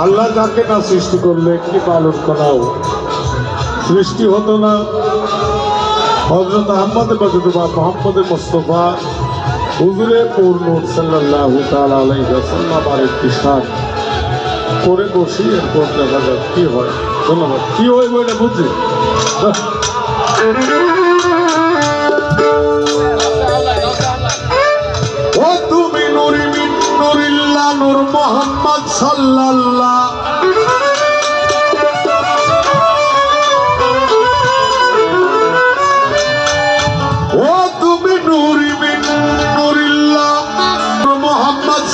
আল্লাহ যাকে না সৃষ্টি করলে কি পালন করাও সৃষ্টি হতো না। হযরত আহমদ বাজুদুবা মোহাম্মদ মুস্তাফা হুজুরে পূর্ণ সাল্লাল্লাহু তাআলা আলাইহি ওয়াসাল্লাম আর ইতিসার করে বসি এরপর দেখা যাক কি হয়। ধন্যবাদ। কি হয় বইটা বুঝছি। ও তুমি নূরি মিন নূরিল্লাহ নূর মুহাম্মদ সাল্লাল্লাহ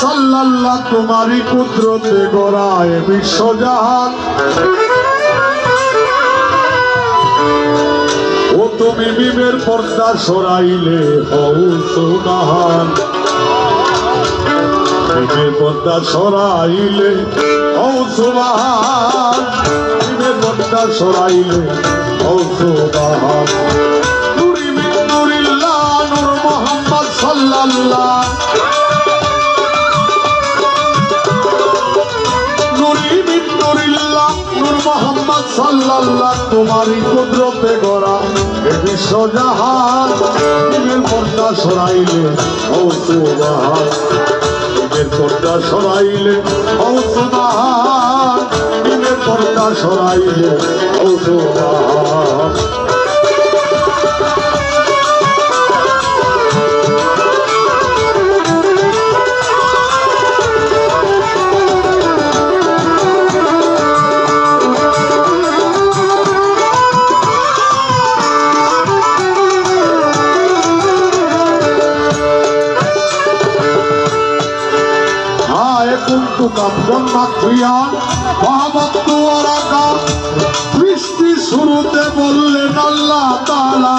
সাল্লাল্লাহ তোমারি কুদরতে গড়ায় বিশ্বজাহান। ও তুমি মিমের পর্দা সরাইলে হও সুবহান। মিমের পর্দা সরাইলে হও সুবহান। মিমের পর্দা সরাইলে হও সুবহান। নূরি মিন নূরিল্লাহ নূর মুহাম্মদ সাল্লাল্লাহ মোহাম্মদ সাল্লাল্লাহ তোমারি কুদরতে গড়া এ বিশ্বজাহান। মিমের পর্দা সরাইলে হও সুবহান। মিমের পর্দা সরাইলে হও সুবহান। মিমের পর্দা সরাইলে হও সুবহান। সৃষ্টি শুরুতে বললেন আল্লাহ তাআলা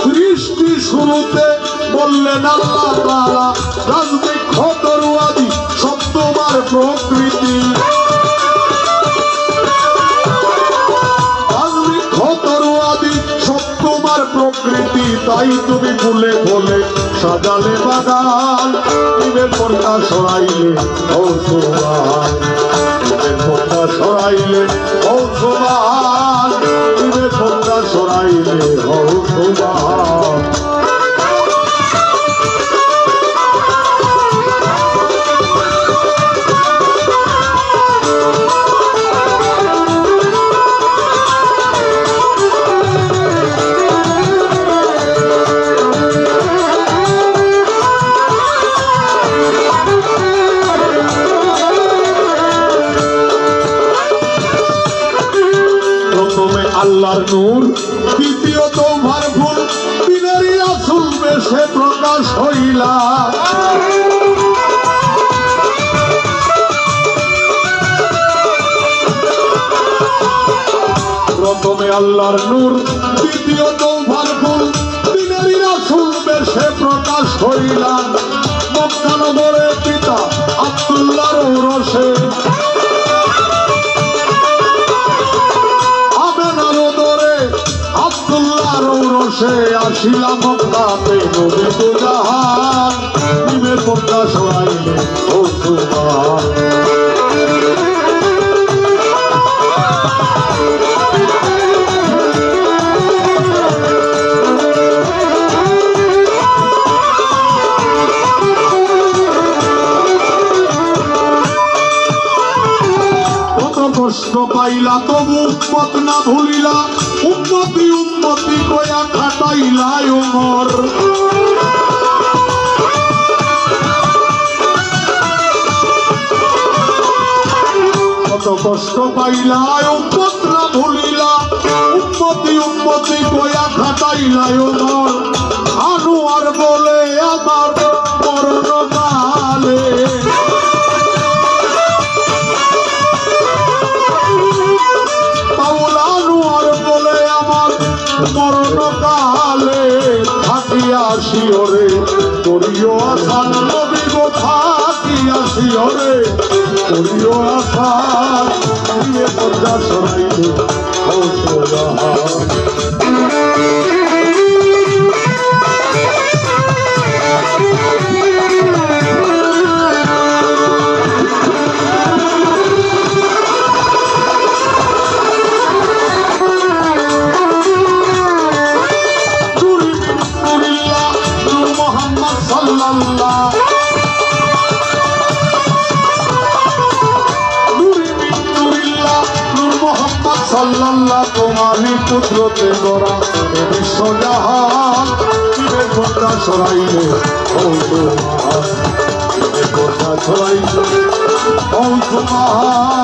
সৃষ্টি শুরুতে বললেন আল্লাহ তাআলা রাজবৃক্ষ তরুয়াদি সব তোমার প্রকৃতি। প্রকৃতি তাই তুমি ফুলে ফুলে সাজালে বাগান। মিমের পর্দা সরাইলে হও সুবহান। মিমের পর্দা সরাইলে হও সুবহান। মিমের পর্দা সরাইলে হও সুবহান। আল্লাহর নূর দ্বিতীয়ত ভারফুল দিনেরই রাসূল বেশে প্রকাশ হইলা। প্রথমে আল্লাহর নূর দ্বিতীয়ত ভারফুল দিনেরই রাসূল বেশে প্রকাশ হইলা। মক্কা নগরের পিতা আব্দুল্লাহর ঔরসে রৌরসে আসিলা মক্কাতে নবী তো জাহান। মিমের পর্দা সরাইলে হও সুবহান। কত কষ্ট পাইলা তবু উম্মত না ভুলিলা। উম্মতি উম্মতি কয়া খাটাইলা ওমর। কত কষ্ট পাইলা উম্মত না ভুলিলা। উম্মতি উম্মতি কয়া খাটাইলা ওমর। আনোয়ার বলে আমার মরণকালে মরণকালে থাকিয়া শিওরে করিও আসান। নবী গো থাকিয়া শিওরে করিও আসান। পর্দা সরাইলে সাল্লাল্লাহ তোমারই পুত্রতে গড়া বিশ্বজাহান পীরের কথা ছড়াইলে ও তোমার পীরের কথা ছড়াইলে ও তোমার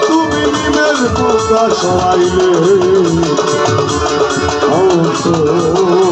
তুমি নিমের কথা ছড়াইলে ও